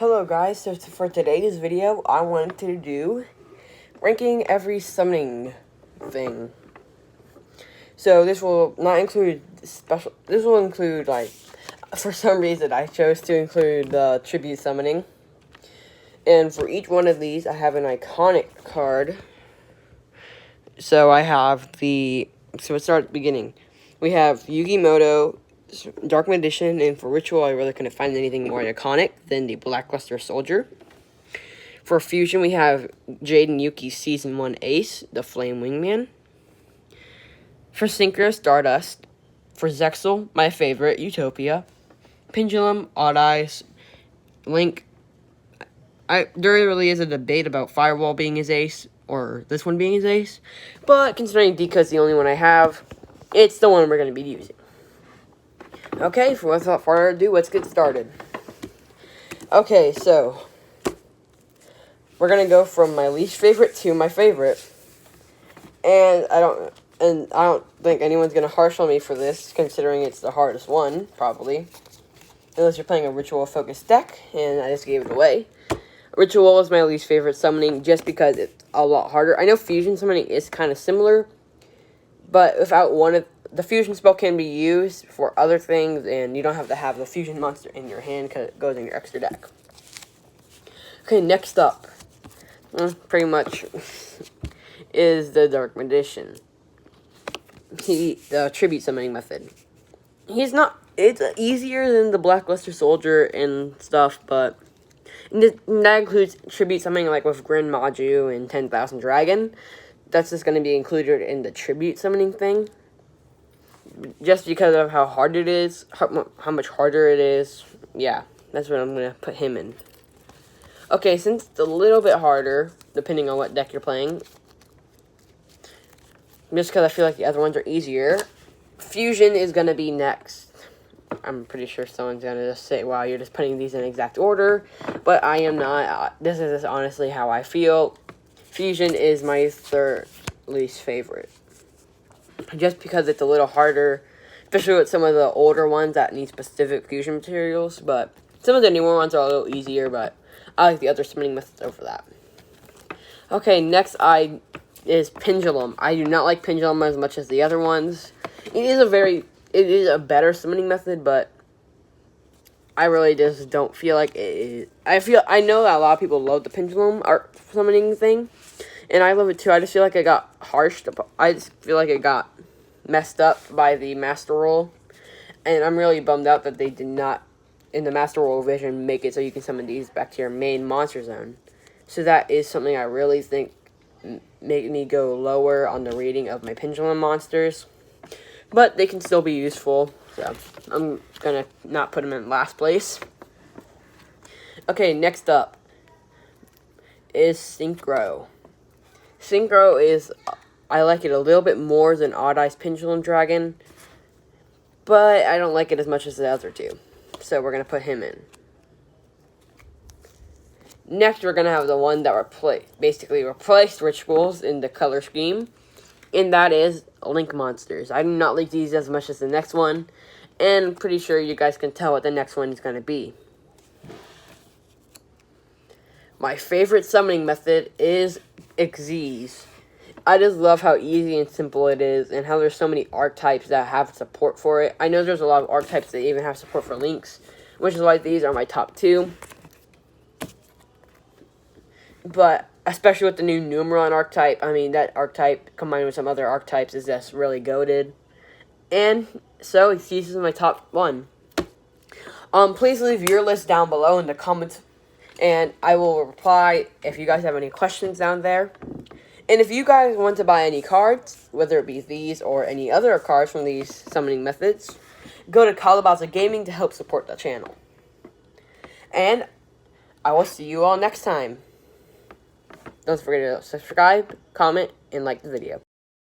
Hello guys, so for today's video, I wanted to do ranking every summoning thing. So this will not include this will include, like, for some reason I chose to include the tribute summoning. And for each one of these, I have an iconic card. So I have let's start at the beginning. We have Yugimoto, Dark Magician, and for Ritual, I really couldn't find anything more iconic than the Blackluster Soldier. For Fusion, we have Jade and Yuki Season 1 Ace, the Flame Wingman. For Synchro, Stardust. For Zexal, my favorite, Utopia. Pendulum, Odd Eyes. Link. There really is a debate about Firewall being his ace, or this one being his ace. But considering Dika's the only one I have, it's the one we're going to be using. Okay, without further ado, let's get started. Okay, so we're gonna go from my least favorite to my favorite, and I don't think anyone's gonna harsh on me for this, considering it's the hardest one, probably, unless you're playing a Ritual focused deck, and I just gave it away. Ritual is my least favorite summoning, just because it's a lot harder. I know Fusion summoning is kind of similar, but without one of the Fusion spell can be used for other things, and you don't have to have the Fusion monster in your hand because it goes in your extra deck. Okay, next up, pretty much, is the Dark Magician. The tribute summoning method. It's easier than the Blackluster Soldier and stuff, but that includes tribute summoning, like with Grand Maju and 10,000 Dragon. That's just going to be included in the tribute summoning thing. Just because of how hard it is, how much harder it is. Yeah, that's what I'm going to put him in. Okay, since it's a little bit harder, depending on what deck you're playing, just because I feel like the other ones are easier, Fusion is going to be next. I'm pretty sure someone's going to just say, wow, you're just putting these in exact order, but I am not. This is just honestly how I feel. Fusion is my third least favorite. Just because it's a little harder, especially with some of the older ones that need specific fusion materials, but some of the newer ones are a little easier, but I like the other summoning methods over that. Okay, next is Pendulum. I do not like Pendulum as much as the other ones. It is a better summoning method, but I really just don't feel like it is. I know that a lot of people love the Pendulum art summoning thing, and I love it too. I just feel like it got harshed. I just feel like it got messed up by the Master Roll, and I'm really bummed out that they did not, in the Master Roll revision, make it so you can summon these back to your main monster zone. So that is something I really think made me go lower on the rating of my Pendulum monsters, but they can still be useful, so I'm gonna not put them in last place. Okay, next up is Synchro. Synchro is, I like it a little bit more than Odd Eyes Pendulum Dragon, but I don't like it as much as the other two, so we're going to put him in. Next, we're going to have the one that basically replaced Rituals in the color scheme, and that is Link Monsters. I do not like these as much as the next one, and I'm pretty sure you guys can tell what the next one is going to be. My favorite summoning method is Xyz. I just love how easy and simple it is, and how there's so many archetypes that have support for it. I know there's a lot of archetypes that even have support for links, which is why these are my top two. But especially with the new Numeron archetype, I mean, that archetype combined with some other archetypes is just really goated. And so Xyz is my top one. Please leave your list down below in the comments, and I will reply if you guys have any questions down there. And if you guys want to buy any cards, whether it be these or any other cards from these summoning methods, go to Calabaza Gaming to help support the channel. And I will see you all next time. Don't forget to subscribe, comment, and like the video.